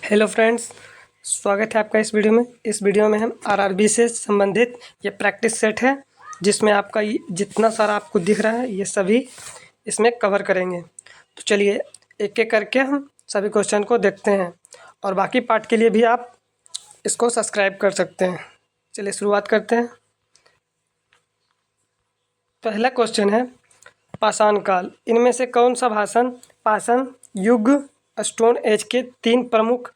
Hello friends, स्वागत है आपका इस वीडियो में। इस वीडियो में हम आरआरबी से संबंधित ये प्रैक्टिस सेट है जिसमें आपका ये जितना सारा आपको दिख रहा है ये सभी इसमें कवर करेंगे। तो चलिए एक एक करके हम सभी क्वेश्चन को देखते हैं और बाकी पार्ट के लिए भी आप इसको सब्सक्राइब कर सकते हैं। चलिए शुरुआत करते हैं। पहला क्वेश्चन है पाषाण काल। इनमें से कौन सा भाषण पाषाण युग स्टोन एज के 3 प्रमुख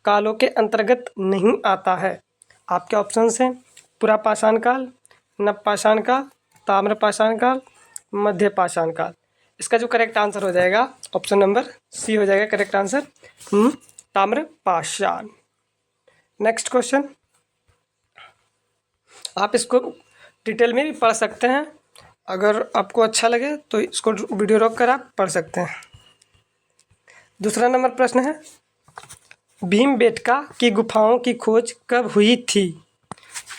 कालों के अंतर्गत नहीं आता है? आपके ऑप्शंस हैं पुरापाषाण काल, नवपाषाण काल, ताम्रपाषाण काल, मध्यपाषाण काल। इसका जो करेक्ट आंसर हो जाएगा ऑप्शन नंबर सी हो जाएगा करेक्ट आंसर, ताम्रपाषाण। नेक्स्ट क्वेश्चन, आप इसको डिटेल में भी पढ़ सकते हैं। अगर आपको अच्छा लगे तो इसको वीडियो रोक कर आप पढ़ सकते हैं। दूसरा नंबर प्रश्न है भीमबेटका की गुफाओं की खोज कब हुई थी?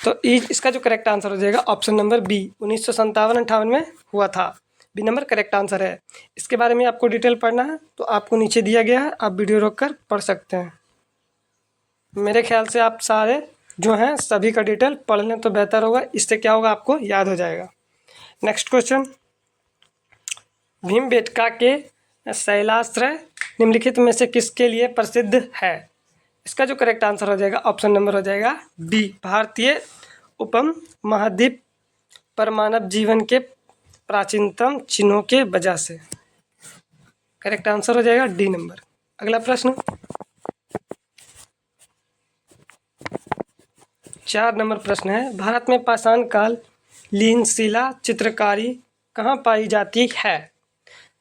तो इसका जो करेक्ट आंसर हो जाएगा ऑप्शन नंबर बी, 1957-58 में हुआ था। बी नंबर करेक्ट आंसर है। इसके बारे में आपको डिटेल पढ़ना है तो आपको नीचे दिया गया है, आप वीडियो रोक कर पढ़ सकते हैं। मेरे ख्याल से आप सारे जो हैं सभी का डिटेल पढ़ लें तो बेहतर होगा, इससे क्या होगा आपको याद हो जाएगा। नेक्स्ट क्वेश्चन, भीमबेटका के शैलाश्रय निम्नलिखित में से किसके लिए प्रसिद्ध है? इसका जो करेक्ट आंसर हो जाएगा ऑप्शन नंबर हो जाएगा डी, भारतीय उपमहाद्वीप पर मानव जीवन के प्राचीनतम चिन्हों के वजह से। करेक्ट आंसर हो जाएगा डी नंबर। अगला प्रश्न 4 नंबर प्रश्न है भारत में पाषाण काल लीन शिला चित्रकारी कहाँ पाई जाती है?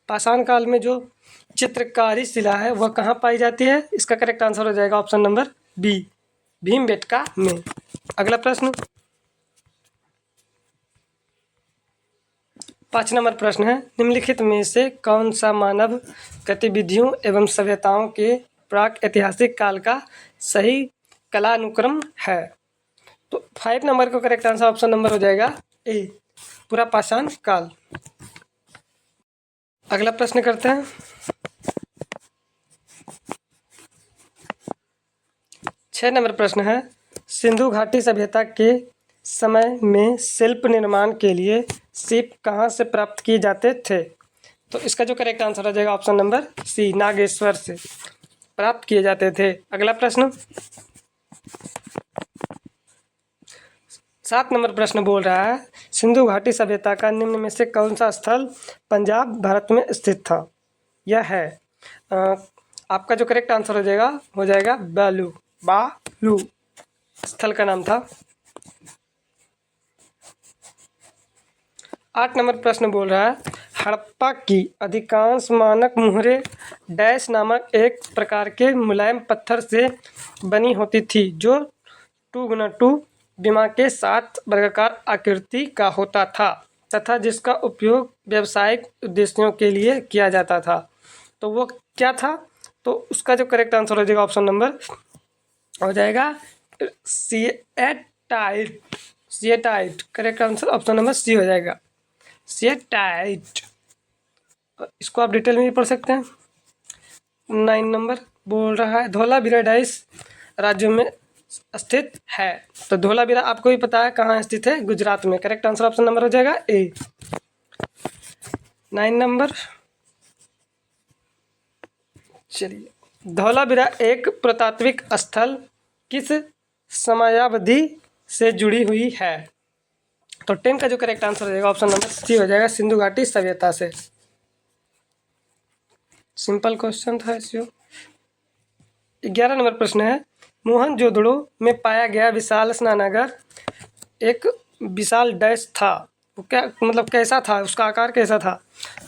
पाषाण काल में जो चित्रकारी शिला है वह कहाँ पाई जाती है? इसका करेक्ट आंसर हो जाएगा ऑप्शन नंबर बी, भीमबेटका में। अगला प्रश्न 5 नंबर प्रश्न है निम्नलिखित में से कौन सा मानव गतिविधियों एवं सभ्यताओं के प्राक ऐतिहासिक काल का सही कालानुक्रम है? तो 5 नंबर का करेक्ट आंसर ऑप्शन नंबर हो जाएगा ए, पुरापाषाण काल। अगला प्रश्न करते हैं 6 नंबर प्रश्न है सिंधु घाटी सभ्यता के समय में शिल्प निर्माण के लिए सीप कहाँ से प्राप्त किए जाते थे? तो इसका जो करेक्ट आंसर हो जाएगा ऑप्शन नंबर सी, नागेश्वर से प्राप्त किए जाते थे। अगला प्रश्न 7 नंबर प्रश्न बोल रहा है सिंधु घाटी सभ्यता का निम्न में से कौन सा स्थल पंजाब भारत में स्थित था? यह है आपका जो करेक्ट आंसर हो जाएगा बालू स्थल का नाम था। 8 नंबर प्रश्न बोल रहा है हड़प्पा की अधिकांश मानक मुहरें डैश नामक एक प्रकार के मुलायम पत्थर से बनी होती थी जो 2x2 विमा के साथ वर्गाकार आकृति का होता था तथा जिसका उपयोग व्यावसायिक उद्देश्यों के लिए किया जाता था। तो वो क्या था? तो उसका जो करेक्ट आंसर हो जाएगा ऑप्शन नंबर हो जाएगा सिएटाइट। Correct answer option number C हो जाएगा, सिएटाइट। इसको आप डिटेल में भी पढ़ सकते हैं। 9 नंबर बोल रहा है धौलावीरा डाइस राज्य में स्थित है। तो धौलावीरा आपको भी पता है कहाँ स्थित है, गुजरात में। करेक्ट आंसर ऑप्शन नंबर हो जाएगा ए। 9 नंबर, चलिए धौलावीरा एक पुरातात्विक स्थल किस समयावधि से जुड़ी हुई है? तो 10 का जो करेक्ट आंसर हो जाएगा ऑप्शन नंबर सी हो जाएगा, सिंधु घाटी सभ्यता से। सिंपल क्वेश्चन था इसको। 11 नंबर प्रश्न है मोहनजोदड़ो में पाया गया विशाल स्नानागार एक विशाल डैश था, वो क्या मतलब कैसा था, उसका आकार कैसा था?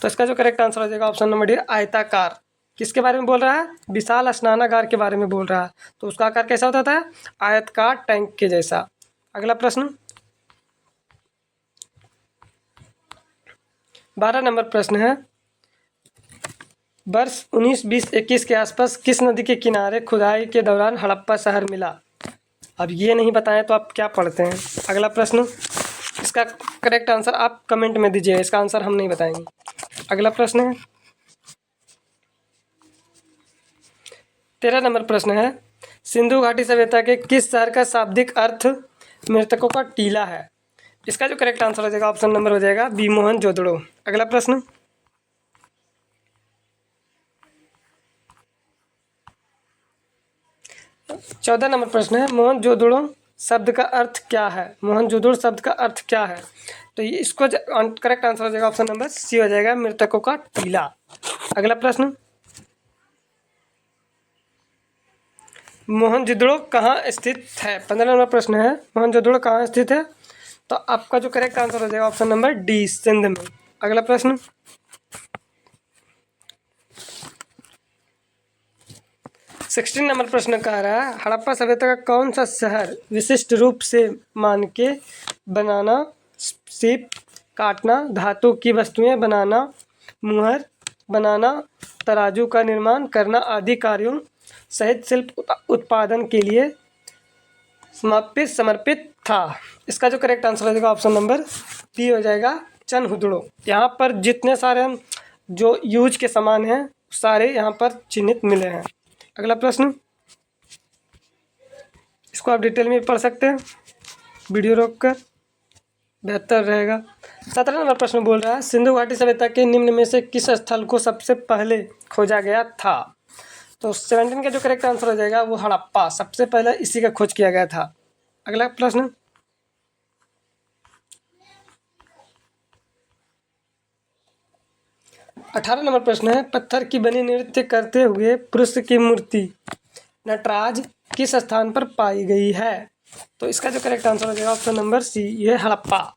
तो इसका जो करेक्ट आंसर हो जाएगा ऑप्शन नंबर डी, आयताकार। किसके बारे में बोल रहा है? विशाल स्नानागार के बारे में बोल रहा है। तो उसका आकार कैसा होता था? आयताकार टैंक के जैसा। अगला प्रश्न 12 नंबर प्रश्न है वर्ष 1920-21 के आसपास किस नदी के किनारे खुदाई के दौरान हड़प्पा शहर मिला? अब ये नहीं बताएं तो आप क्या पढ़ते हैं? अगला प्रश्न, इसका करेक्ट आंसर आप कमेंट में दीजिए, इसका आंसर हम नहीं बताएंगे। अगला प्रश्न है 13 नंबर प्रश्न है, सिंधु घाटी सभ्यता के किस शहर का शाब्दिक अर्थ मृतकों का टीला है? इसका जो करेक्ट आंसर हो जाएगा ऑप्शन नंबर हो जाएगा बी मोहनजोदड़ो। अगला प्रश्न, 14 नंबर प्रश्न है, मोहनजोदड़ो शब्द का अर्थ क्या है? मोहनजोदड़ो शब्द का अर्थ क्या है? तो ये इसको करेक्ट आंसर हो जाएगा ऑप्शन नंबर सी हो जाएगा मृतकों का टीला। अगला प्रश्न, मोहनजोदड़ो कहाँ स्थित है? 15 नंबर प्रश्न है, मोहनजोदड़ो कहाँ स्थित है? तो आपका जो करेक्ट आंसर हो जाएगा ऑप्शन नंबर डी, सिंध में। अगला प्रश्न, 16 नंबर प्रश्न कह रहा है, हड़प्पा सभ्यता का कौन सा शहर विशिष्ट रूप से मानके बनाना, सीप काटना, धातु की वस्तुएं बनाना, मुहर बनाना, तराजू का निर्माण करना आदि कार्यों सहित शिल्प उत्पादन के लिए समर्पित था? इसका जो करेक्ट आंसर हो जाएगा ऑप्शन नंबर बी हो जाएगा चनहुदड़ो। यहाँ पर जितने सारे जो यूज के सामान हैं सारे यहाँ पर चिन्हित मिले हैं। अगला प्रश्न, इसको आप डिटेल में पढ़ सकते हैं, वीडियो रोककर बेहतर रहेगा। 17 नंबर प्रश्न बोल रहा है, सिंधु घाटी सभ्यता के निम्न में से किस स्थल को सबसे पहले खोजा गया था? तो 17 का जो करेक्ट आंसर हो जाएगा वो हड़प्पा, सबसे पहले इसी का खोज किया गया था। अगला प्रश्न, 18 नंबर प्रश्न है, पत्थर की बनी नृत्य करते हुए पुरुष की मूर्ति नटराज किस स्थान पर पाई गई है? तो इसका जो करेक्ट आंसर हो जाएगा ऑप्शन नंबर सी, ये हड़प्पा।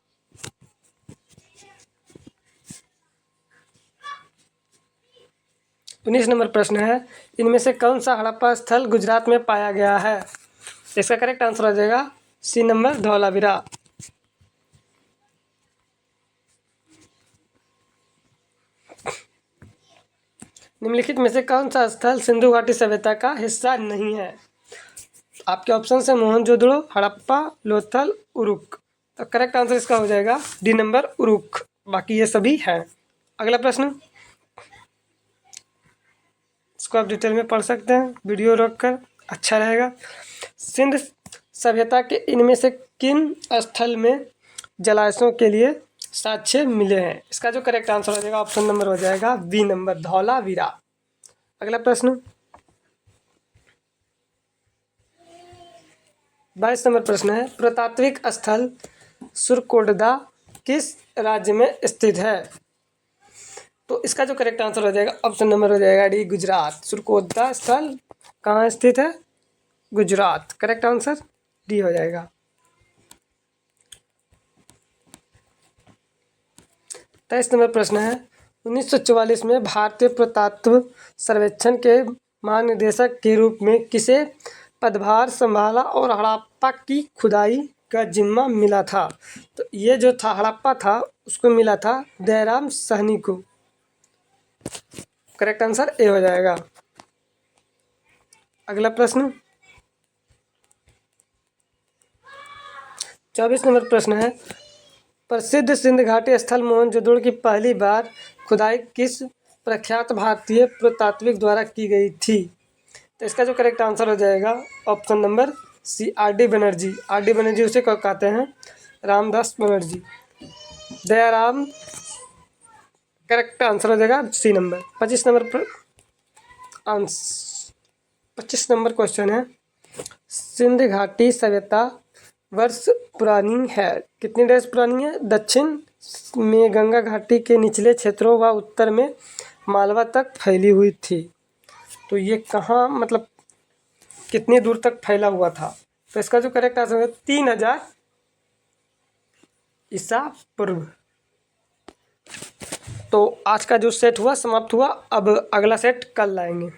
19 नंबर प्रश्न है, इनमें से कौन सा हड़प्पा स्थल गुजरात में पाया गया है? इसका करेक्ट आंसर हो जाएगा सी नंबर, धौलावीरा। निम्नलिखित में से कौन सा स्थल सिंधु घाटी सभ्यता का हिस्सा नहीं है? आपके ऑप्शन है मोहनजोदड़ो, हड़प्पा, लोथल, उरुक। तो करेक्ट आंसर इसका हो जाएगा डी नंबर, उरुक। बाकी ये सभी हैं। अगला प्रश्न, इसको आप डिटेल में पढ़ सकते हैं, वीडियो रोककर अच्छा रहेगा। सिंध सभ्यता के इनमें से किन स्थल में जलाशयों के लिए साक्ष्य मिले हैं? इसका जो करेक्ट आंसर हो जाएगा ऑप्शन नंबर हो जाएगा बी नंबर, धौलावीरा। अगला प्रश्न, 22 नंबर प्रश्न है, पुरातात्विक स्थल सुरकोटदा किस राज्य में स्थित है? तो इसका जो करेक्ट आंसर हो जाएगा ऑप्शन नंबर हो जाएगा डी, गुजरात। सुरकोटदा स्थल कहाँ स्थित है? गुजरात। करेक्ट आंसर डी हो जाएगा। 23 नंबर प्रश्न है, 1944 में भारतीय पुरातत्व सर्वेक्षण के महानिदेशक के रूप में किसे पदभार संभाला और हड़प्पा की खुदाई का जिम्मा मिला था? तो ये जो था हड़प्पा था उसको मिला था दयाराम साहनी को। करेक्ट आंसर ए हो जाएगा। अगला प्रश्न, 24 नंबर प्रश्न है, प्रसिद्ध सिंध घाटी स्थल मोहनजोदड़ो की पहली बार खुदाई किस प्रख्यात भारतीय पुरातात्विक द्वारा की गई थी? तो इसका जो करेक्ट आंसर हो जाएगा option number C, R D Banerjee. R D Banerjee उसे कहते हैं रामदास बनर्जी, दयाराम। करेक्ट आंसर हो जाएगा सी नंबर। 25 नंबर क्वेश्चन है, सिंध घाटी सभ्यता वर्ष पुरानी है, कितनी डेज पुरानी है? दक्षिण में गंगा घाटी के निचले क्षेत्रों व उत्तर में मालवा तक फैली हुई थी। तो ये कहाँ, मतलब कितनी दूर तक फैला हुआ था? तो इसका जो करेक्ट आंसर है 3000 ईसा पूर्व। तो आज का जो सेट हुआ समाप्त हुआ, अब अगला सेट कल लाएंगे।